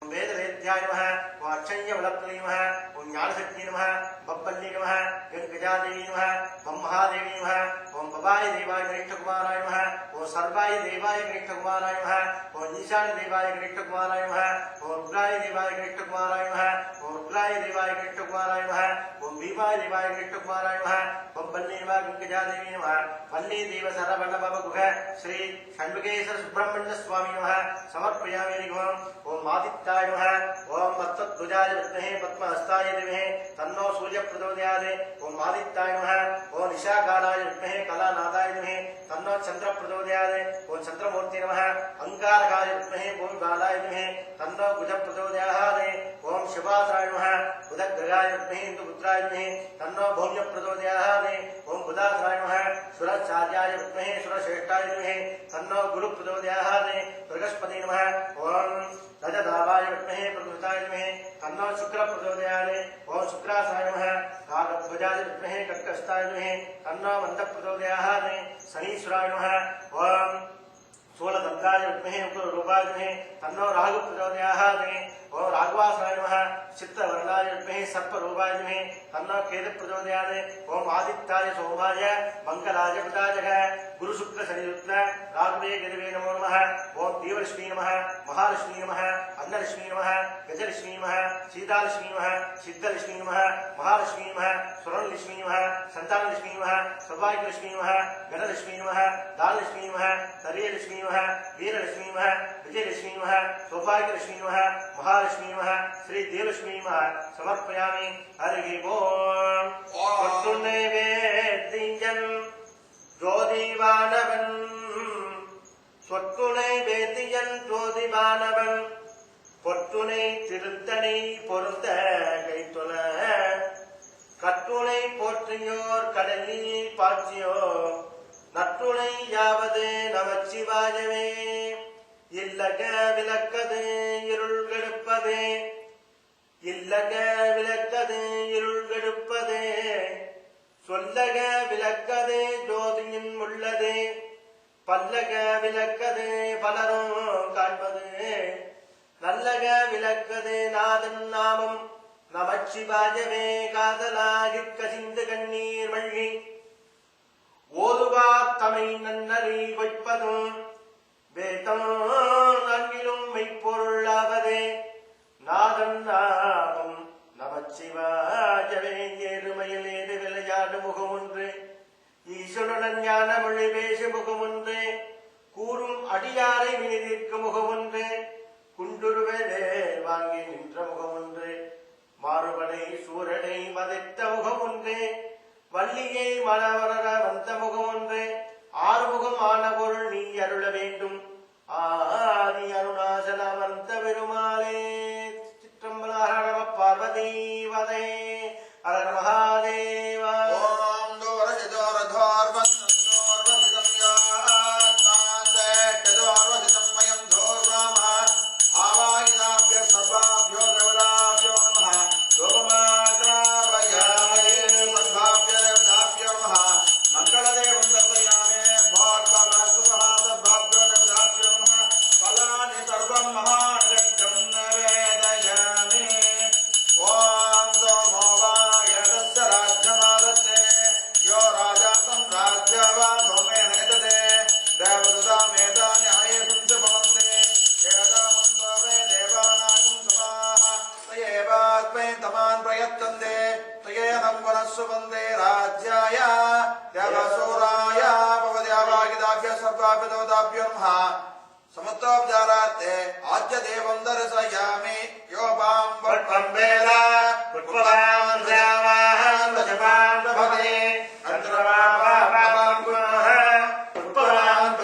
वेदवेद्याय नमः ओम अक्षय्यवलप्तये नमः ओम ज्ञानशक्ति नमः बब्बल्ये नमः गंगजादेवी नमः ओम महादेवी नमः ओम बबाय देवाय गणेशकुमाराय नमः ओम सर्वाय देवाय गणेशकुमाराय नमः ओम ईशान देवाय गणेशकुमाराय नमः ओम रुद्राय देवाय गणेशकुमाराय नमः ओम रुद्राय देवाय गणेशकुमाराय नमः ओम भीमाय देवाय गणेशकुमाराय नमः ओम बल्ले नमः गंगजादेवी नमः वल्ली देव सरवल्लभ गुह श्री षण्मुखेश्वर सुब्रह्मण्य स्वामी नमः समर्पयामि ओम आदित्याय नमः ओम तत्तध्वजाय विद्महे पद्महस्ताय धीमहि तन्नो सूर्यः प्रचोदयात् ओम आदित्याय नमः ओम निशाकालाय विद्महे कलानादाय धीमहि तन्नो चन्द्रः प्रचोदयात् ओम चन्द्रमूर्ति नमः अंगारकाय विद्महे भूमिबालाय धीमहि तन्नो कुजः प्रचोदयात् ओम शिवासाय नमः बुधग्रहाय विद्महे इन्दुपुत्राय धीमहि तन्नो भौम्यः प्रचोदयात् ओम बुधासाय नमः सुरचार्याय विद्महे सुरश्रेष्ठाय धीमहि तन्नो गुरुः प्रचोदयात् बृहस्पति नमः ओम रजदावाय विद्महे प्रकृताय धीमहि तन्नो शुक्रः प्रचोदयात् ओम शुक्रासाय नमः काकध्वजाय विद्महे कर्कटस्थाय धीमहि तन्नो मन्दः प्रचोदयात् शनीश्वराय नमः ओम शूलदन्ताय विद्महे उग्ररूपाय धीमहि तन्नो राहुः प्रचोदयात् ओम राघवासाय नमः चित्तवर्णाय विद्महे सर्परूपाय धीमहि तन्नो केतुः प्रचोदयात् ओम आदित्याय सोमाय मंगलाय पिताजः गुरु शुक्र शनि रुद्र राघवे गिरवे नमो नमः ओम देवलक्ष्मी नमः महालक्ष्मी नमः अन्नलक्ष्मी नमः गजलक्ष्मी नमः सीतालक्ष्मी नमः सिद्धलक्ष्मी नमः महालक्ष्मी नमः स्वर्णलक्ष्मी नमः संतानलक्ष्मी नमः सौभाग्यलक्ष्मी नमः गणलक्ष्मी नमः दानलक्ष्मी नमः तर्यलक्ष्मी नमः वीरलक्ष्मी नमः विजयलक्ष्मी नमः सौभाग्यलक्ष्मी नमः महालक्ष्मी नमः श्री देवलक्ष्मी नमः समर्पयामि हरि ओम नैवेद्यं ज्योतिवानवन् சொற்றுனை வேதியன் ஜோதிவானவன் பொற்றுனை திருத்தனை பொருந்த கைத்தொல கற்றுனை போற்றியோர் கடலில் பாய்ச்சியோர் நற்றுனை யாவது நமச்சிவாயவே இல்லக விளக்கது இருள் கெடுப்பதே இல்லக விளக்கது இருள் கெடுப்பதே சொல்லக விளக்கதே ஜோதியின் உள்ளதே பல்லக விளக்கது பலரும் காண்பது நல்லக விளக்கது நாதன் நாமம் நமச்சிவாயவே காதலாகி கசிந்து கண்ணீர் மழ்கி ஓதுவார் தமை நன்னறி வைப்பதும் வேதம் நான்கிலும் மெய்ப்பொருளாவதே நாதன் நாமம் நமச்சிவாயவே ஏறுமையில் ஏது விளையாடு முகம் ஒன்று ஈஸ்வரன் ஞான மொழி பேசு முகம் ஒன்று கூறும் அடியாரை வினிதிற்கு முகம் ஒன்று குண்டுருவதே வாங்கி நின்ற முகம் ஒன்று மாறுபடை சூரனை மதித்த முகம் ஒன்று வள்ளியை மலவர வந்த முகம் ஒன்று ஆறுமுகம் ஆன பொருள் நீ அருள வேண்டும் ஆதி அருணாசல வந்த பெருமாளே சிற்றம்பலாக நம பார்வதி வதே ஹர மகாதேவா वंदे राज्याय देवसूराय भवद्यावागिदाभ्य सर्वाभ्यो नमः समत्वोपचारार्थे आद्य देवं दर्शयामि योपां वट्टं वेद पुष्पवान् देवान् वशवान् भवते